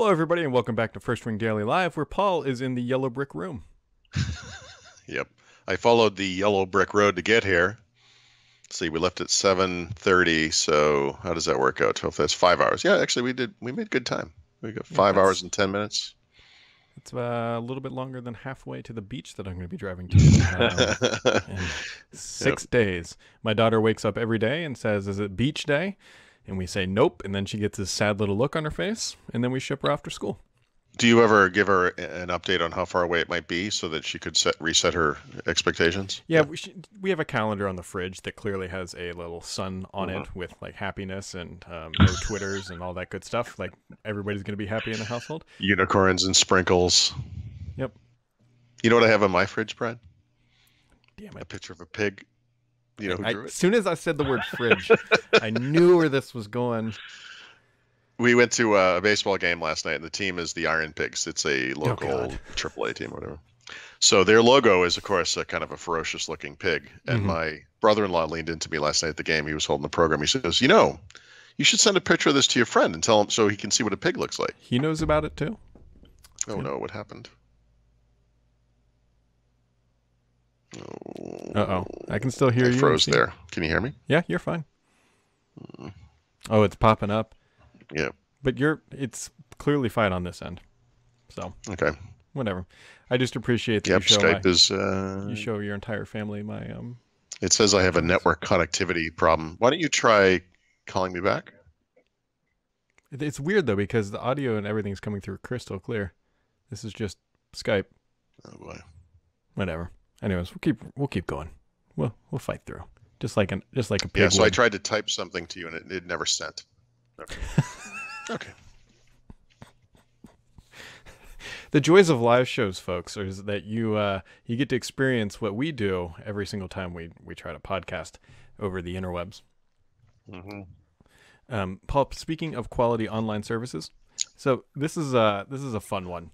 Hello, everybody, and welcome back to First Ring Daily Live, where Paul is in the yellow brick room. Yep. I followed the yellow brick road to get here. See, we left at 7:30, so how does that work out? 12, that's 5 hours. Yeah, actually we made good time. We got Yeah, 5 hours and 10 minutes. It's a little bit longer than halfway to the beach that I'm going to be driving to in 6 days. My daughter wakes up every day and says, "Is it beach day?" And we say nope, and then she gets this sad little look on her face, and then we ship her off to school. Do you ever give her an update on how far away it might be so that she could reset her expectations? Yeah, we have a calendar on the fridge that clearly has a little sun on it with like happiness and no Twitters and all that good stuff. Like everybody's going to be happy in the household. Unicorns and sprinkles. Yep. You know what I have on my fridge, Brad? Damn A it. picture of a pig. You know who drew it? As soon as I said the word fridge, I knew where this was going. We went to a baseball game last night, and the team is the Iron Pigs. It's a local AAA team or whatever. So their logo is, of course, a kind of a ferocious-looking pig. And my brother-in-law leaned into me last night at the game. He was holding the program. He says, you should send a picture of this to your friend and tell him so he can see what a pig looks like. He knows about it, too. Oh, no, what happened? Uh-oh. I can still hear you. I froze there. Can you hear me? Yeah, you're fine. Oh, it's popping up. Yeah. But it's clearly fine on this end. So, okay. Whatever. I just appreciate that you show your entire family my It says I have a network connectivity problem. Why don't you try calling me back? It's weird though because the audio and everything's coming through crystal clear. This is just Skype. Oh boy. Whatever. Anyways, we'll keep going. We'll fight through. Just like a pig. Yeah, so I tried to type something to you and it never sent. Okay. Okay. The joys of live shows, folks, is that you get to experience what we do every single time we try to podcast over the interwebs. Paul, speaking of quality online services, so this is a fun one.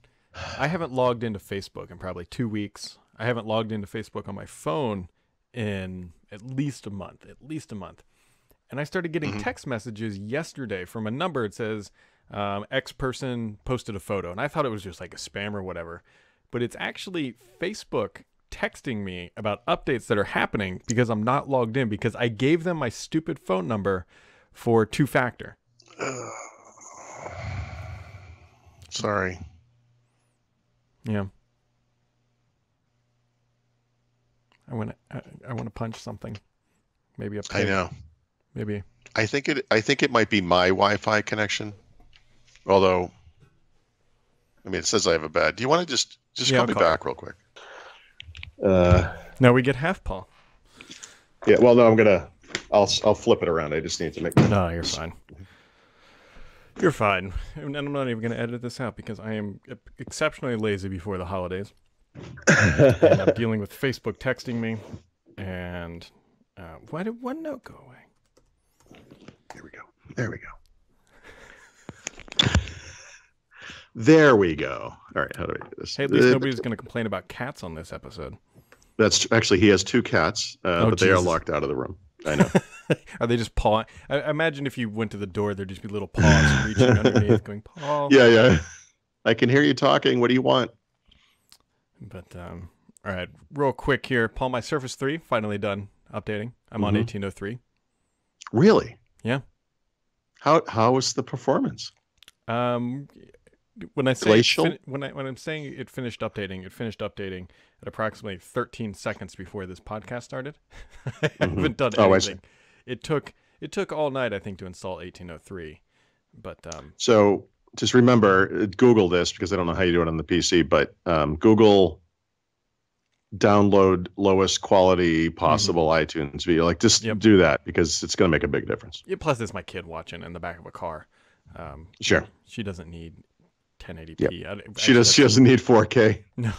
I haven't logged into Facebook in probably 2 weeks. I haven't logged into Facebook on my phone in at least a month. And I started getting text messages yesterday from a number. It says X person posted a photo, and I thought it was just like a spam or whatever, but it's actually Facebook texting me about updates that are happening because I'm not logged in because I gave them my stupid phone number for two-factor. Sorry. Yeah. I want to punch something. Maybe a pig. I know. Maybe. I think it might be my Wi-Fi connection. Although, I mean, it says I have a bad. Do you want to just call me back real quick? No, we get half, Paul. Yeah. Well, no, I'll flip it around. I just need to make. No, you're fine. You're fine. And I'm not even going to edit this out because I am exceptionally lazy before the holidays. And I'm dealing with Facebook texting me. And why did OneNote go away? There we go. There we go. All right, how do I do this? Hey, at least nobody's going to complain about cats on this episode. That's actually, he has two cats, but they are locked out of the room. I know. Are they just pawing? I imagine if you went to the door, there'd just be little paws reaching underneath going, Paul. Yeah. I can hear you talking. What do you want? But, all right, real quick here. Paul, my Surface 3 finally done updating. I'm on 1803. Really? Yeah. How was the performance? When I say glacial? When I'm saying it finished updating at approximately 13 seconds before this podcast started. I haven't done anything. It took all night, I think, to install 1803. But so just remember, Google this because I don't know how you do it on the PC, but Google download lowest quality possible iTunes video. Like just do that because it's going to make a big difference. Yeah, plus, it's my kid watching in the back of a car. Sure. She doesn't need 1080p. Yep. She doesn't need 4K. No.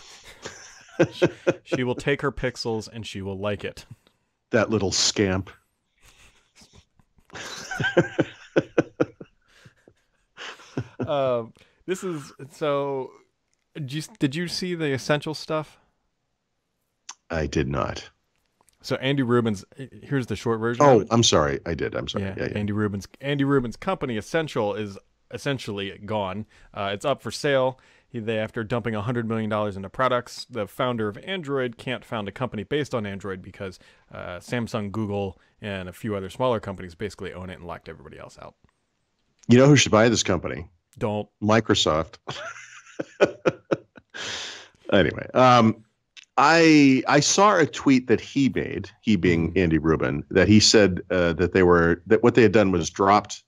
She will take her pixels and she will like it. That little scamp. This is so. Did you see the essential stuff? I did not. So Andy Rubin's, here's the short version. Oh, I'm sorry. I did. I'm sorry. Yeah. Andy Rubin's company Essential is essentially gone. It's up for sale. After dumping $100 million into products, the founder of Android can't found a company based on Android because Samsung, Google, and a few other smaller companies basically own it and locked everybody else out. You know who should buy this company? Don't. Microsoft. Anyway, I saw a tweet that he made, he being Andy Rubin, that he said that what they had done was dropped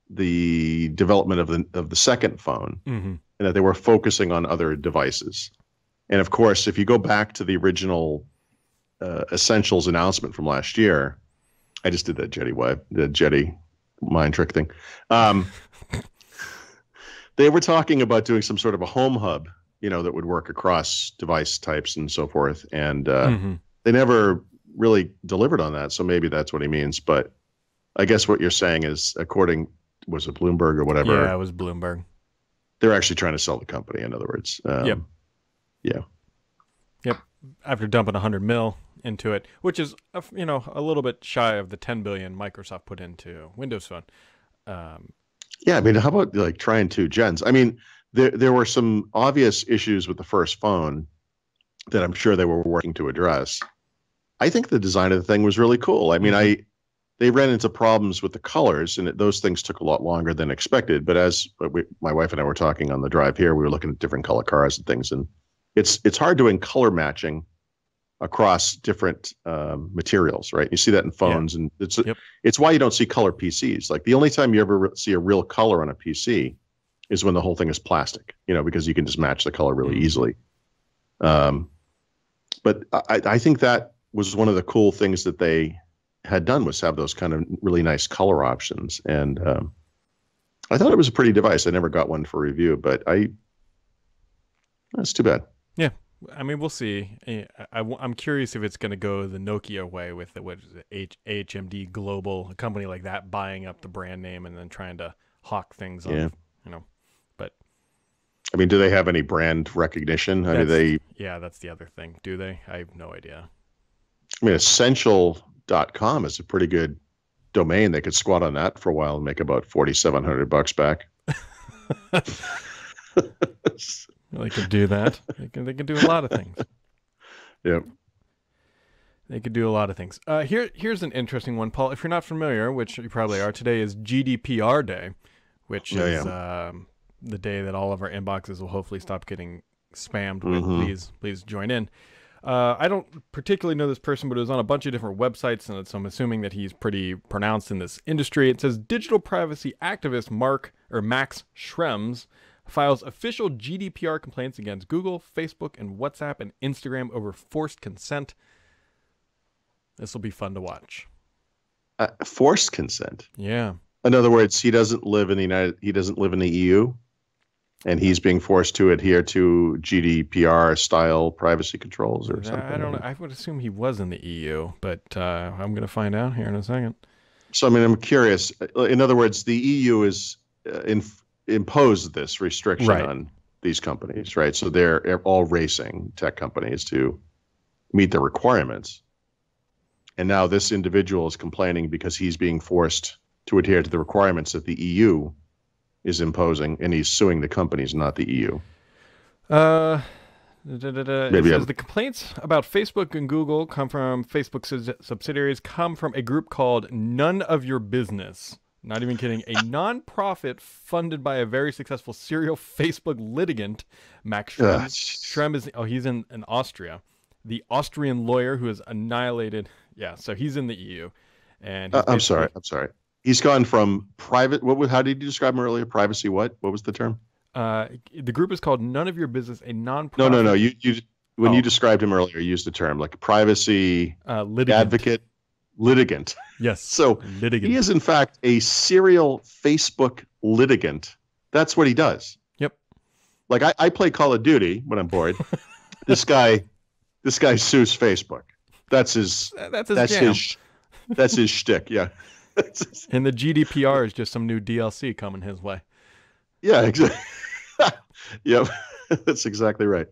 the development of the second phone, and that they were focusing on other devices. And of course, if you go back to the original Essentials announcement from last year, I just did that Jetty mind trick thing. They were talking about doing some sort of a home hub, that would work across device types and so forth. And they never really delivered on that. So maybe that's what he means. But I guess what you're saying is, was it Bloomberg or whatever? Yeah, it was Bloomberg. They're actually trying to sell the company, in other words. Yep. Yeah. Yep. After dumping $100 million into it, which is, a little bit shy of the $10 billion Microsoft put into Windows Phone. Yeah, I mean, how about like trying 2 gens? I mean, there were some obvious issues with the first phone that I'm sure they were working to address. I think the design of the thing was really cool. I mean, they ran into problems with the colors, and those things took a lot longer than expected. But as my wife and I were talking on the drive here, we were looking at different color cars and things, and it's hard doing color matching across different materials, right? You see that in phones, and it's why you don't see color PCs. Like the only time you ever see a real color on a PC is when the whole thing is plastic, because you can just match the color really easily. But I think that was one of the cool things that they had done, was have those kind of really nice color options. And I thought it was a pretty device. I never got one for review, but that's too bad. Yeah. I mean, we'll see. I'm curious if it's going to go the Nokia way with HMD Global, a company like that, buying up the brand name and then trying to hawk things on, but. I mean, do they have any brand recognition? Yeah, that's the other thing. Do they? I have no idea. I mean, Essential.com is a pretty good domain. They could squat on that for a while and make about $4,700 back. They could do that. They can do a lot of things. Yep. They could do a lot of things. Here's an interesting one, Paul. If you're not familiar, which you probably are, today is GDPR Day, which is the day that all of our inboxes will hopefully stop getting spammed with. Please join in. I don't particularly know this person, but it was on a bunch of different websites, and so I'm assuming that he's pretty pronounced in this industry. It says digital privacy activist Max Schrems files official GDPR complaints against Google, Facebook, and WhatsApp and Instagram over forced consent. This will be fun to watch. Forced consent? Yeah. In other words, he doesn't live in the EU, and he's being forced to adhere to GDPR style privacy controls or something. I don't know. I would assume he was in the EU, but I'm going to find out here in a second. So, I mean, I'm curious. In other words, the EU is imposed this restriction on these companies, right? So they're all racing tech companies to meet the requirements. And now this individual is complaining because he's being forced to adhere to the requirements that the EU is imposing, and he's suing the companies, not the EU. It says the complaints about Facebook and Google come from Facebook subsidiaries, come from a group called None of Your Business. Not even kidding. A non-profit funded by a very successful serial Facebook litigant, Max Schrems. Schrems is he's in Austria. The Austrian lawyer who has annihilated. Yeah, so he's in the EU. And I'm sorry. He's gone from private. How did you describe him earlier? Privacy. What was the term? The group is called None of Your Business. A non-profit. No. When you described him earlier, you used the term like privacy advocate. Litigant. Yes. So litigant. He is in fact a serial Facebook litigant. That's what he does. Yep. Like I play Call of Duty when I'm bored. This guy sues Facebook. That's his shtick. Yeah. And the GDPR is just some new DLC coming his way. Yeah, exactly. Yep. That's exactly right.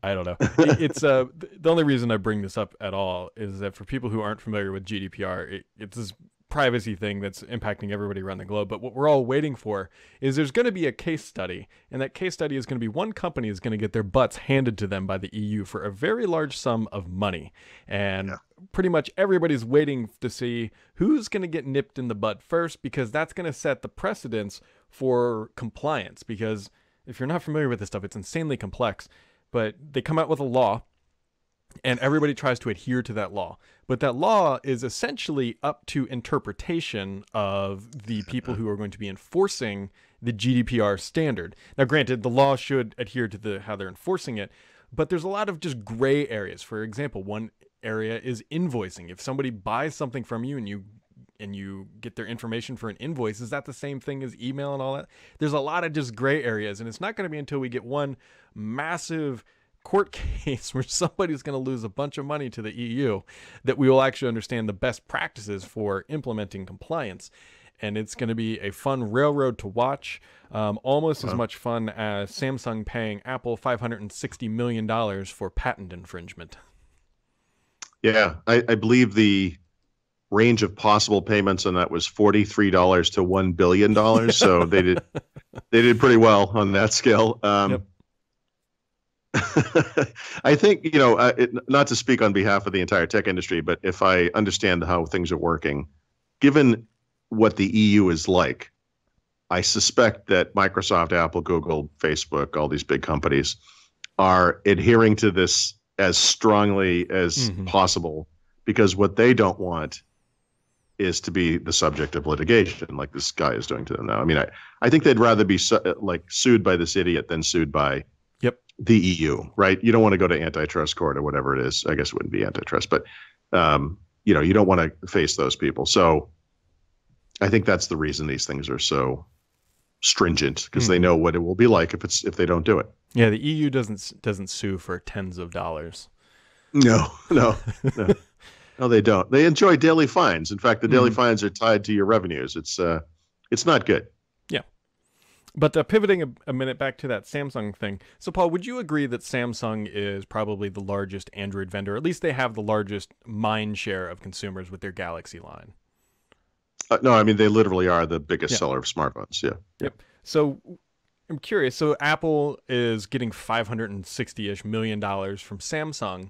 I don't know. It's the only reason I bring this up at all is that for people who aren't familiar with GDPR, it's this privacy thing that's impacting everybody around the globe. But what we're all waiting for is there's going to be a case study, and that case study is going to be one company is going to get their butts handed to them by the EU for a very large sum of money. And pretty much everybody's waiting to see who's going to get nipped in the butt first, because that's going to set the precedence for compliance. Because if you're not familiar with this stuff, it's insanely complex. But they come out with a law, and everybody tries to adhere to that law. But that law is essentially up to interpretation of the people who are going to be enforcing the GDPR standard. Now, granted, the law should adhere to how they're enforcing it, but there's a lot of just gray areas. For example, one area is invoicing. If somebody buys something from you and you get their information for an invoice, is that the same thing as email and all that? There's a lot of just gray areas, and it's not going to be until we get one massive court case where somebody's going to lose a bunch of money to the EU that we will actually understand the best practices for implementing compliance. And it's going to be a fun railroad to watch, almost as much fun as Samsung paying Apple $560 million for patent infringement. Yeah, I believe the range of possible payments on that was $43 to $1 billion. So they did pretty well on that scale. Yep. I think, not to speak on behalf of the entire tech industry, but if I understand how things are working, given what the EU is like, I suspect that Microsoft, Apple, Google, Facebook, all these big companies are adhering to this as strongly as possible, because what they don't want is to be the subject of litigation like this guy is doing to them now. I mean, I think they'd rather be sued by this idiot than sued by the EU, right? You don't want to go to antitrust court or whatever it is. I guess it wouldn't be antitrust, but you don't want to face those people. So I think that's the reason these things are so stringent, because they know what it will be like if they don't do it. Yeah, the EU doesn't sue for tens of dollars. No, they don't. They enjoy daily fines. In fact, the daily fines are tied to your revenues. It's not good. But pivoting a minute back to that Samsung thing. So, Paul, would you agree that Samsung is probably the largest Android vendor? At least they have the largest mind share of consumers with their Galaxy line. No, I mean, they literally are the biggest seller of smartphones. Yeah. Yep. So I'm curious. So Apple is getting $560-ish million from Samsung.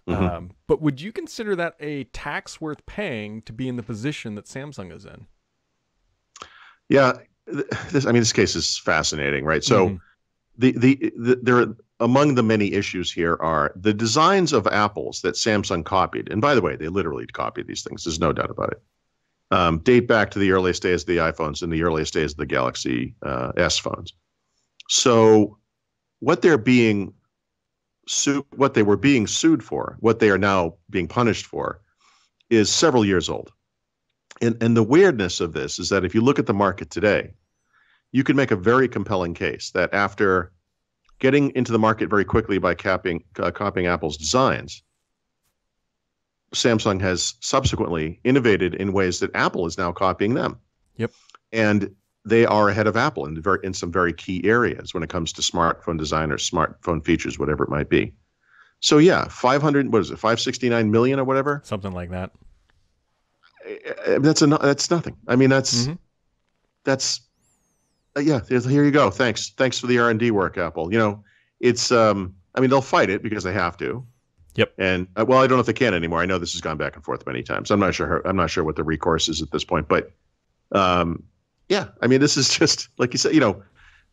But would you consider that a tax worth paying to be in the position that Samsung is in? Yeah. This case is fascinating, right? So there among the many issues here are the designs of Apple's that Samsung copied. And by the way, they literally copied these things. There's no doubt about it. Date back to the earliest days of the iPhones and the earliest days of the Galaxy S phones. So what they were being sued for, what they are now being punished for, is several years old. And the weirdness of this is that if you look at the market today, you can make a very compelling case that after getting into the market very quickly by copying Apple's designs, Samsung has subsequently innovated in ways that Apple is now copying them. Yep. And they are ahead of Apple in some very key areas when it comes to smartphone design or smartphone features, whatever it might be. So yeah, 569 million or whatever? Something like that. That's nothing. I mean, that's here you go. Thanks for the R&D work, Apple. It's they'll fight it because they have to. Yep. And I don't know if they can anymore. I know this has gone back and forth many times. I'm not sure what the recourse is at this point, but this is just like you said.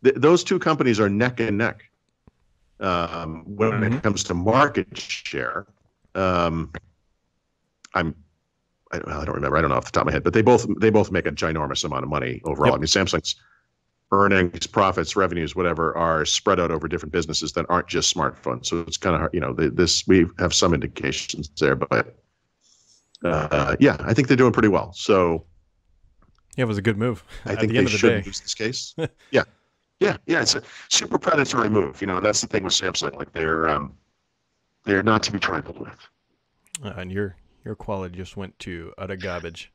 Those two companies are neck and neck when it comes to market share. I don't remember. I don't know off the top of my head, but they both make a ginormous amount of money overall. Yep. I mean, Samsung's earnings, profits, revenues, whatever, are spread out over different businesses that aren't just smartphones. So it's kind of hard. We have some indications there, but I think they're doing pretty well. So it was a good move. I think they should lose this case. Yeah. It's a super predatory move. That's the thing with Samsung. Like they're not to be trifled with. And your quality just went to utter garbage.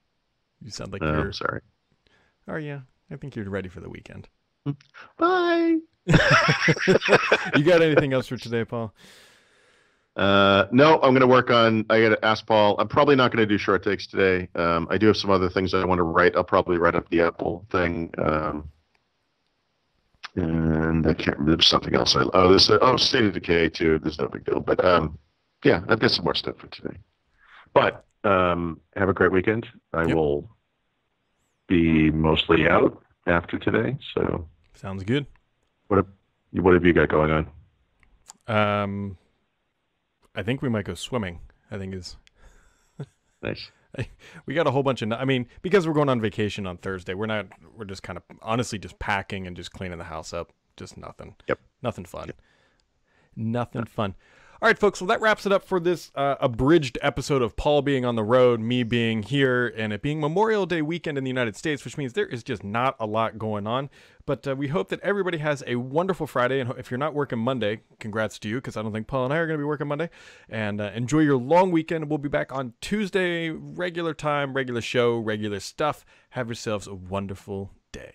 You sound like you're... sorry. Oh, yeah. I think you're ready for the weekend. Bye. You got anything else for today, Paul? No, I'm going to work on. I got to ask Paul. I'm probably not going to do short takes today. I do have some other things I want to write. I'll probably write up the Apple thing. And I can't remember. There's something else. State of Decay too. There's no big deal. But yeah, I've got some more stuff for today. But have a great weekend. I will be mostly out after today. So sounds good. What have you got going on? I think we might go swimming. I think is nice. We got a whole bunch of. I mean, because we're going on vacation on Thursday, we're just kind of honestly just packing and just cleaning the house up. Just nothing. Yep. Nothing fun. Yep. Nothing fun. All right, folks. Well, that wraps it up for this abridged episode of Paul being on the road, me being here, and it being Memorial Day weekend in the United States, which means there is just not a lot going on. But we hope that everybody has a wonderful Friday. And if you're not working Monday, congrats to you, because I don't think Paul and I are going to be working Monday. And enjoy your long weekend. We'll be back on Tuesday, regular time, regular show, regular stuff. Have yourselves a wonderful day.